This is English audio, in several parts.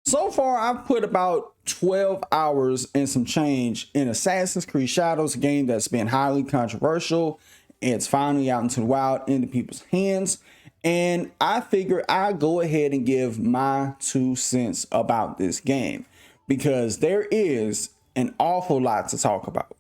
So far, I've put about 12 hours and some change in Assassin's Creed Shadows, a game that's been highly controversial. It's finally out into the wild, into people's hands. And I figure I'd go ahead and give my 2 cents about this game because there is an awful lot to talk about.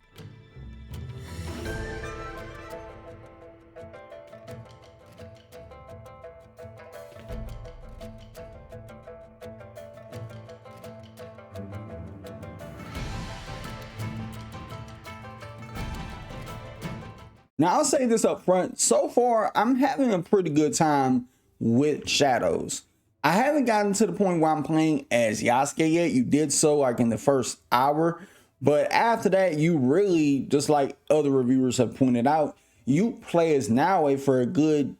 Now, I'll say this up front. So far, I'm having a pretty good time with Shadows. I haven't gotten to the point where I'm playing as Yasuke yet. You did so like in the first hour. But after that, you really, just like other reviewers have pointed out, you play as Naoe for a good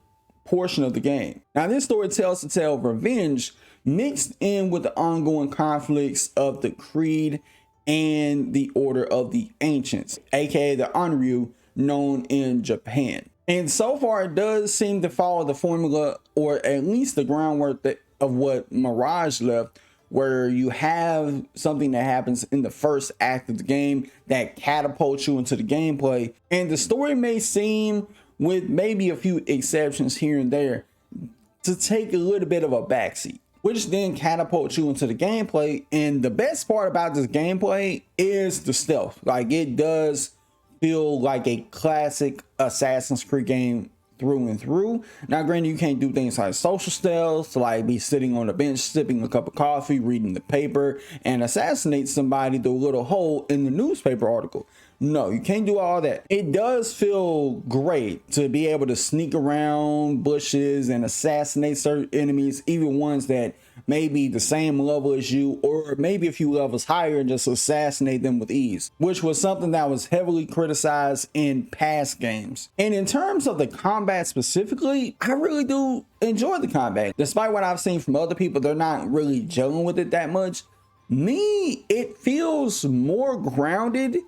portion of the game. Now, this story tells the tale of revenge mixed in with the ongoing conflicts of the Creed and the Order of the Ancients, aka the Onryu, known in Japan. And so far, it does seem to follow the formula, or at least the groundwork of what Mirage left, where you have something that happens in the first act of the game that catapults you into the gameplay. And the story may seem, with maybe a few exceptions here and there, to take a little bit of a backseat, which then catapults you into the gameplay. And the best part about this gameplay is the stealth. Like, it does feel like a classic Assassin's Creed game through and through. Now, granted, you can't do things like social stealth, like be sitting on a bench, sipping a cup of coffee, reading the paper, and assassinate somebody through a little hole in the newspaper article. No, you can't do all that. It does feel great to be able to sneak around bushes and assassinate certain enemies, even ones that may be the same level as you, or maybe a few levels higher, and just assassinate them with ease, which was something that was heavily criticized in past games. And in terms of the combat specifically, I really do enjoy the combat. Despite what I've seen from other people, they're not really gelling with it that much. Me, it feels more grounded,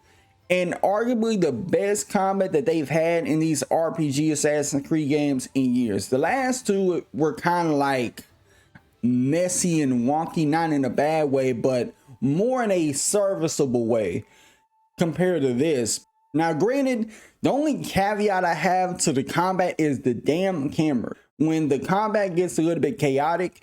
and arguably the best combat that they've had in these RPG Assassin's Creed games in years. The last two were kind of like messy and wonky, not in a bad way, but more in a serviceable way compared to this. Now, granted, the only caveat I have to the combat is the damn camera. When the combat gets a little bit chaotic,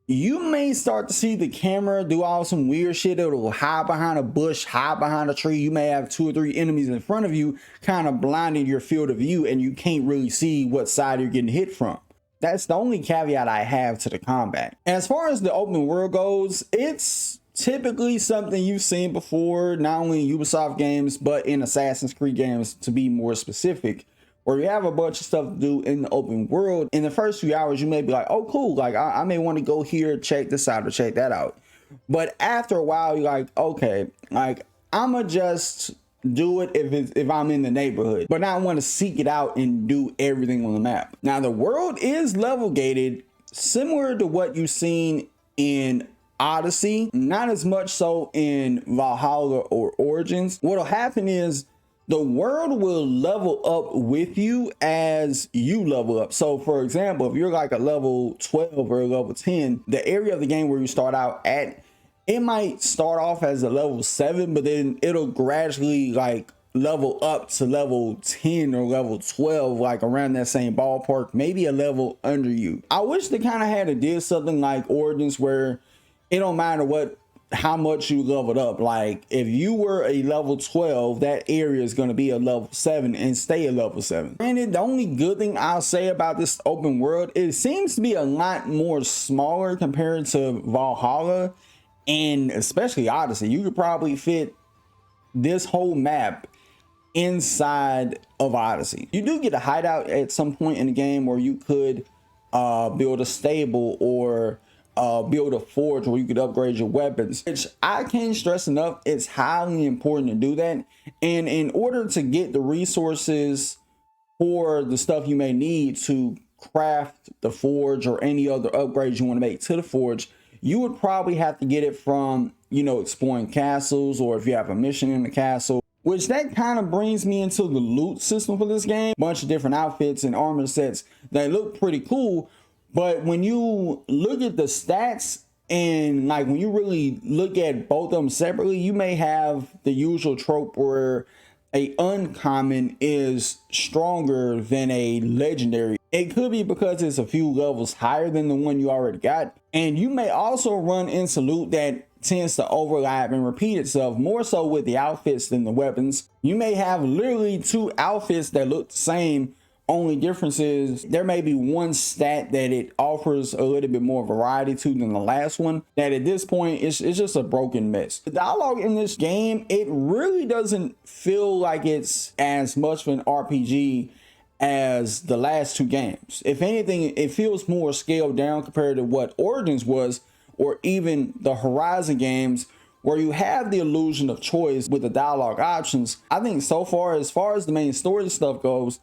you may start to see the camera do all some weird shit. It'll hide behind a bush, hide behind a tree. You may have 2 or 3 enemies in front of you, kind of blinding your field of view, and you can't really see what side you're getting hit from. That's the only caveat I have to the combat. As far as the open world goes, it's typically something you've seen before, not only in Ubisoft games, but in Assassin's Creed games, to be more specific, where you have a bunch of stuff to do in the open world. In the first few hours, you may be like, oh, cool, like I may want to go here, check this out, or check that out. But after a while, you're like, okay, like I'ma just do it if I'm in the neighborhood, but I want to seek it out and do everything on the map. Now, the world is level gated, similar to what you've seen in Odyssey, not as much so in Valhalla or Origins. What'll happen is the world will level up with you as you level up. So for example, if you're like a level 12 or a level 10, the area of the game where you start out at, it might start off as a level 7, but then it'll gradually like level up to level 10 or level 12, like around that same ballpark, maybe a level under you. I wish they kind of had to do something like Origins, where it don't matter how much you leveled up. Like if you were a level 12, that area is going to be a level 7 and stay a level 7. Granted, the only good thing I'll say about this open world, it seems to be a lot more smaller compared to Valhalla, and especially Odyssey. You could probably fit this whole map inside of Odyssey. You do get a hideout at some point in the game where you could build a stable or build a forge where you could upgrade your weapons, which I can't stress enough. It's highly important to do that. And in order to get the resources for the stuff you may need to craft the forge or any other upgrades you want to make to the forge, you would probably have to get it from, exploring castles, or if you have a mission in the castle, which that kind of brings me into the loot system for this game. Bunch of different outfits and armor sets that look pretty cool. But when you look at the stats, And like when you really look at both of them separately, you may have the usual trope where a uncommon is stronger than a legendary. It could be because it's a few levels higher than the one you already got. And you may also run into loot that tends to overlap and repeat itself more so with the outfits than the weapons. You may have literally two outfits that look the same. Only difference is there may be one stat that it offers a little bit more variety to than the last one, that at this point it's just a broken mess. The dialogue in this game, it really doesn't feel like it's as much of an RPG as the last two games. If anything, it feels more scaled down compared to what Origins was, or even the Horizon games, where you have the illusion of choice with the dialogue options. I think so far as the main story stuff goes,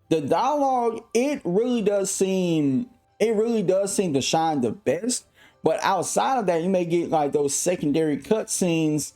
the dialogue, it really does seem to shine the best. But outside of that, you may get like those secondary cutscenes.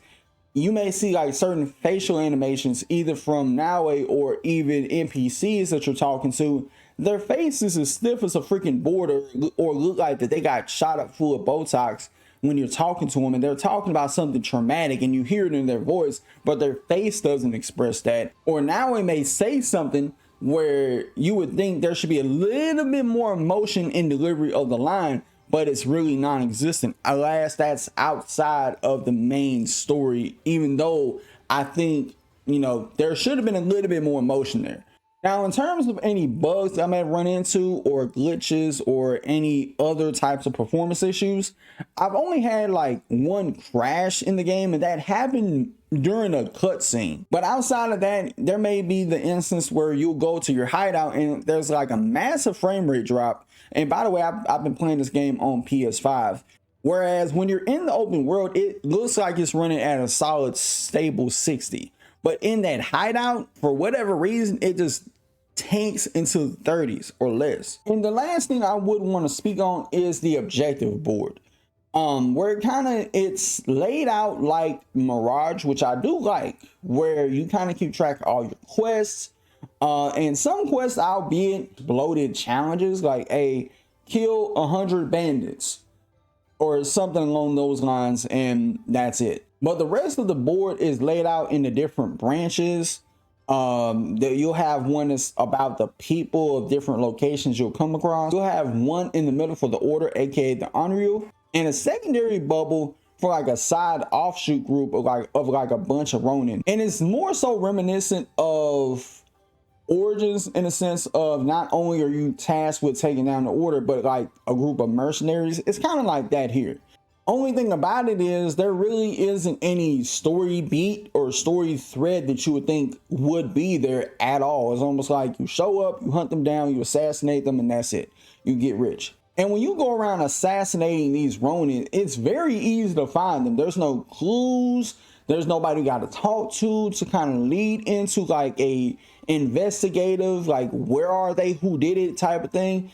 You may see like certain facial animations, either from Naue or even NPCs that you're talking to. Their faces as stiff as a freaking board, or look like that they got shot up full of Botox when you're talking to them, and they're talking about something traumatic and you hear it in their voice, but their face doesn't express that. Or Naue may say something where you would think there should be a little bit more emotion in delivery of the line, but it's really non-existent. Alas, that's outside of the main story, even though I think, you know, there should have been a little bit more emotion there. Now, in terms of any bugs I may run into, or glitches, or any other types of performance issues, I've only had like one crash in the game, and that happened during a cutscene. But outside of that, there may be the instance where you'll go to your hideout and there's like a massive frame rate drop. And by the way, I've been playing this game on PS5. Whereas when you're in the open world, it looks like it's running at a solid stable 60. But in that hideout, for whatever reason, it just tanks into the 30s or less. And the last thing I would want to speak on is the objective board. Where it's laid out like Mirage, which I do like, where you kind of keep track of all your quests. And some quests, albeit bloated challenges, like kill 100 bandits or something along those lines, and that's it. But the rest of the board is laid out into different branches. That you'll have one that's about the people of different locations you'll come across. You'll have one in the middle for the Order, aka the Onryo, and a secondary bubble for like a side offshoot group of like a bunch of Ronin. And it's more so reminiscent of Origins in a sense of not only are you tasked with taking down the Order, but like a group of mercenaries. It's kind of like that here. Only thing about it is there really isn't any story beat or story thread that you would think would be there at all. It's almost like you show up, you hunt them down, you assassinate them, and that's it. You get rich. And when you go around assassinating these Ronin, it's very easy to find them. There's no clues. There's nobody you got to talk to kind of lead into like a investigative, like where are they, who did it type of thing.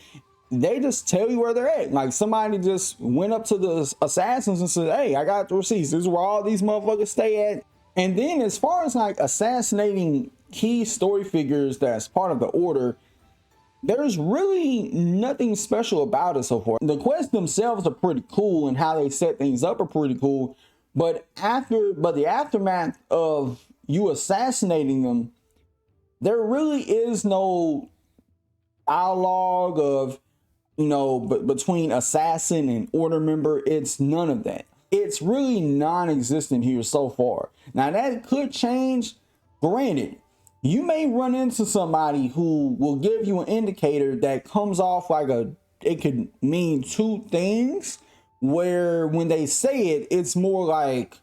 They just tell you where they're at. Like somebody just went up to the assassins and said, hey, I got the receipts. This is where all these motherfuckers stay at. And then as far as like assassinating key story figures that's part of the Order, there's really nothing special about it so far. The quests themselves are pretty cool and how they set things up are pretty cool. But the aftermath of you assassinating them, there really is no dialogue of, you know, but between assassin and Order member. It's none of that. It's really non-existent here so far. Now that could change. Granted, you may run into somebody who will give you an indicator that comes off like it could mean two things, where when they say it, it's more like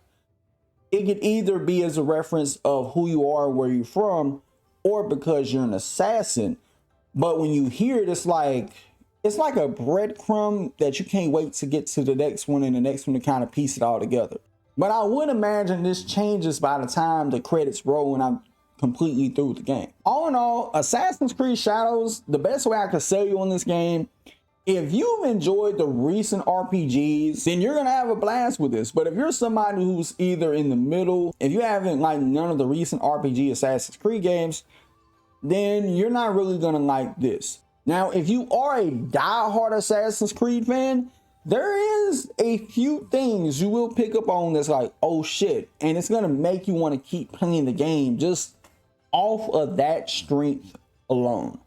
it could either be as a reference of who you are, where you're from, or because you're an assassin. But when you hear it, it's like a breadcrumb that you can't wait to get to the next one and the next one to kind of piece it all together. But I would imagine this changes by the time the credits roll and I'm completely through with the game. All in all, Assassin's Creed Shadows, the best way I could sell you on this game, if you've enjoyed the recent RPGs, then you're gonna have a blast with this. But if you're somebody who's either in the middle, if you haven't liked none of the recent RPG Assassin's Creed games, then you're not really gonna like this. Now, if you are a die-hard Assassin's Creed fan, there is a few things you will pick up on that's like, oh shit, and it's gonna make you want to keep playing the game just off of that strength alone.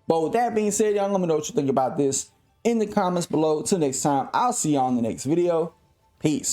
But with that being said, y'all let me know what you think about this in the comments below. Till next time, I'll see y'all in the next video. Peace.